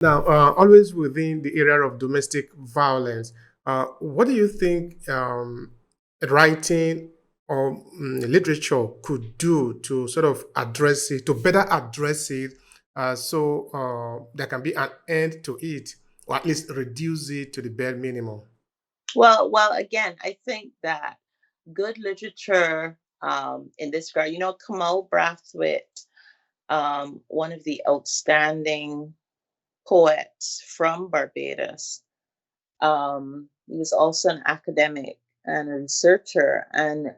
Now, always within the area of domestic violence, what do you think writing or literature could do to sort of address it, to better address it, so there can be an end to it, or at least reduce it to the bare minimum? Well, again, I think that good literature in this regard, Kamal Brathwaite, one of the outstanding poets from Barbados. He was also an academic and a researcher, and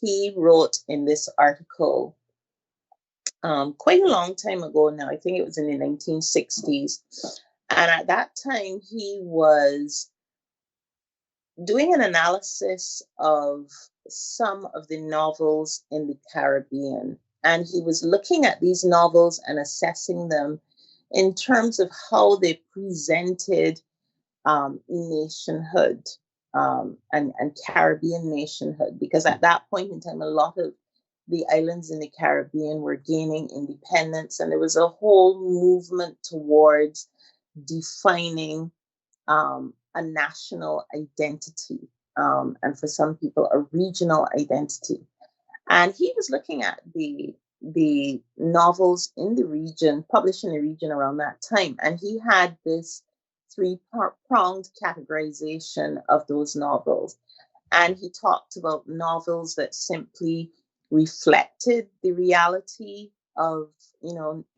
he wrote in this article quite a long time ago now. I think it was in the 1960s, and at that time he was doing an analysis of some of the novels in the Caribbean. And he was looking at these novels and assessing them in terms of how they presented nationhood and Caribbean nationhood. Because at that point in time, a lot of the islands in the Caribbean were gaining independence, and there was a whole movement towards defining a national identity, and for some people, a regional identity. And he was looking at the novels in the region, published in the region around that time, and he had this three-pronged categorization of those novels. And he talked about novels that simply reflected the reality of,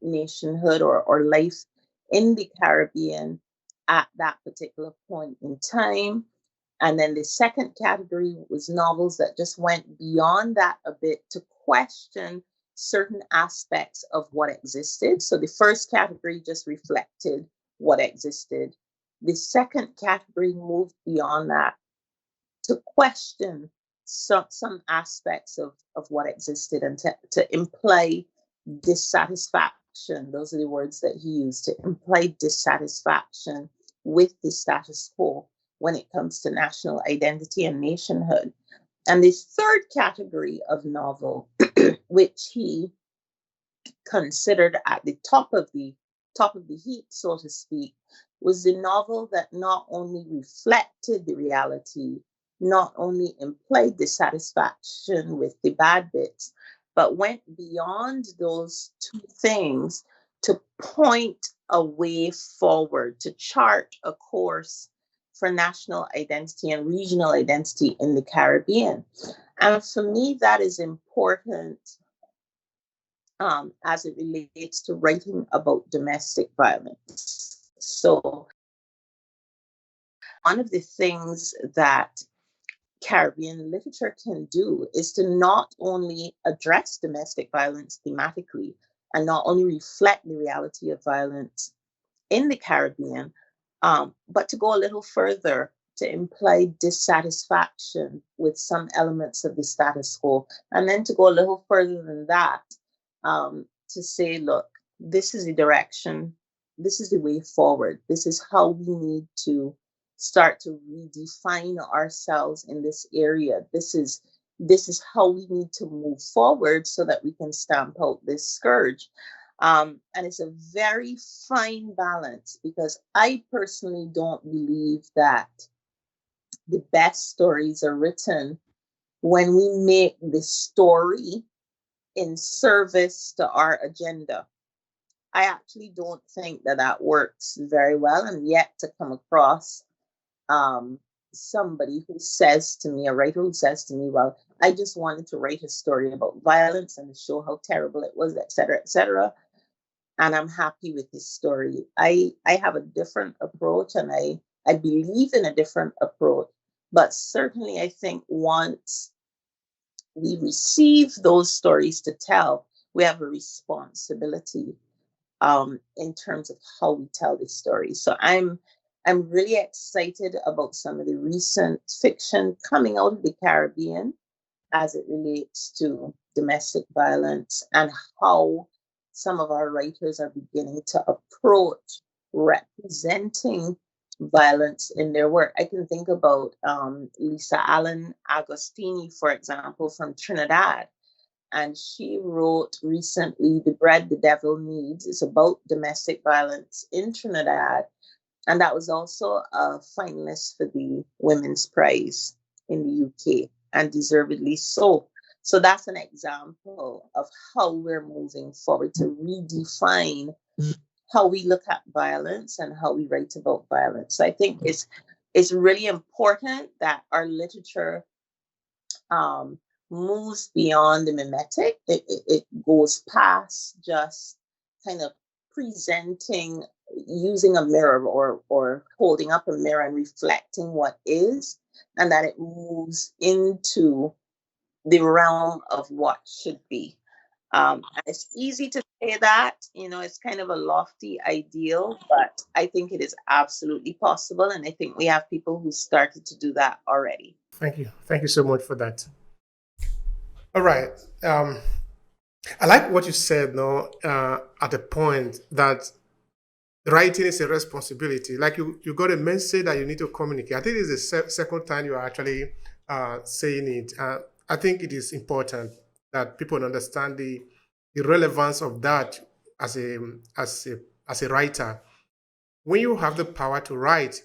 nationhood or life in the Caribbean at that particular point in time. And then the second category was novels that just went beyond that a bit to question certain aspects of what existed. So the first category just reflected what existed. The second category moved beyond that to question some aspects of what existed and to imply dissatisfaction. Those are the words that he used, to imply dissatisfaction with the status quo when it comes to national identity and nationhood. And this third category of novel, which he considered at the top of the heap, so to speak, was the novel that not only reflected the reality, not only implied dissatisfaction with the bad bits, but went beyond those two things to point a way forward, to chart a course for national identity and regional identity in the Caribbean. And for me, that is important as it relates to writing about domestic violence. So, one of the things that Caribbean literature can do is to not only address domestic violence thematically and not only reflect the reality of violence in the Caribbean, but to go a little further to imply dissatisfaction with some elements of the status quo, and then to go a little further than that, to say, look, this is the direction, this is the way forward, this is how we need to start to redefine ourselves in this area. This is how we need to move forward so that we can stamp out this scourge. And it's a very fine balance, because I personally don't believe that the best stories are written when we make the story in service to our agenda. I actually don't think that that works very well, and yet to come across um, somebody who says to me, a writer who says to me, well, I just wanted to write a story about violence and to show how terrible it was, etc., etc., and I'm happy with this story. I have a different approach, and I believe in a different approach. But certainly, I think once we receive those stories to tell, we have a responsibility in terms of how we tell the story. So I'm really excited about some of the recent fiction coming out of the Caribbean as it relates to domestic violence, and how some of our writers are beginning to approach representing violence in their work. I can think about Lisa Allen Agostini, for example, from Trinidad. and she wrote recently The Bread the Devil Needs. It's about domestic violence in Trinidad, and that was also a finalist for the Women's Prize in the UK, and deservedly so. So that's an example of how we're moving forward to redefine how we look at violence and how we write about violence. So I think it's really important that our literature um, moves beyond the mimetic. It goes past just kind of presenting, using a mirror or holding up a mirror and reflecting what is, and that it moves into the realm of what should be. And it's easy to say that, it's kind of a lofty ideal, but I think it is absolutely possible. And I think we have people who started to do that already. Thank you. Thank you so much for that. All right. I like what you said, no, at the point that writing is a responsibility. Like you got a message that you need to communicate. I think it's the second time you are actually saying it. I think it is important that people understand the relevance of that as a writer. When you have the power to write,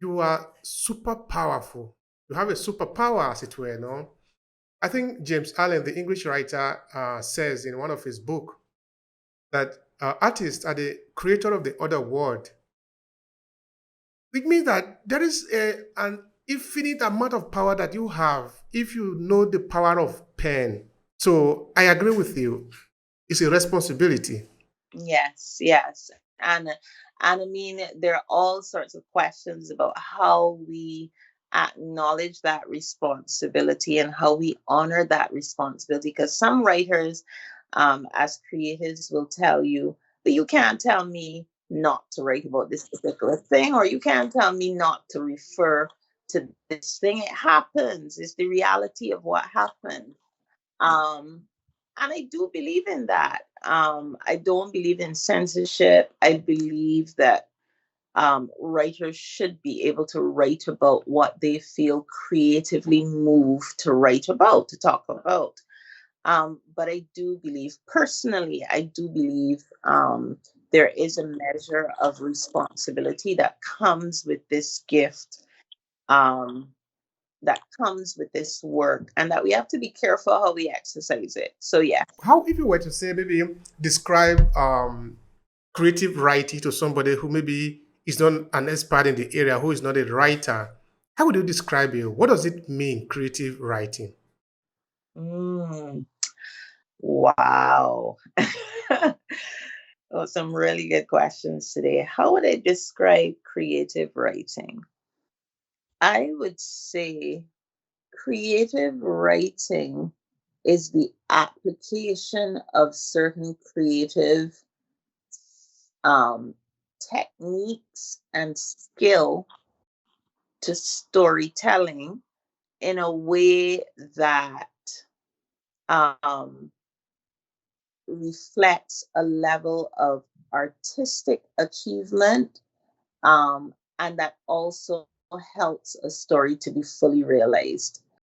you are super powerful. You have a superpower, as it were, no? I think James Allen, the English writer, says in one of his books that artists are the creator of the other world, which means that there is an infinite amount of power that you have if you know the power of pen. So I agree with you. It's a responsibility. Yes, yes. And I mean, there are all sorts of questions about how we acknowledge that responsibility and how we honor that responsibility. Because some writers, as creatives, will tell you, but you can't tell me not to write about this particular thing, or you can't tell me not to refer to this thing. It happens. It's the reality of what happened. Um, and I do believe in that. I don't believe in censorship. I believe that writers should be able to write about what they feel creatively moved to write about, to talk about. But I do believe, personally, I do believe there is a measure of responsibility that comes with this gift. Um, that comes with this work, and that we have to be careful how we exercise it. So yeah. How, if you were to say, maybe describe creative writing to somebody who maybe is not an expert in the area, who is not a writer, how would you describe it? What does it mean, creative writing? Mm, wow. Oh, some really good questions today. How would I describe creative writing? I would say creative writing is the application of certain creative um, techniques and skill to storytelling in a way that um, reflects a level of artistic achievement, and that also helps a story to be fully realized.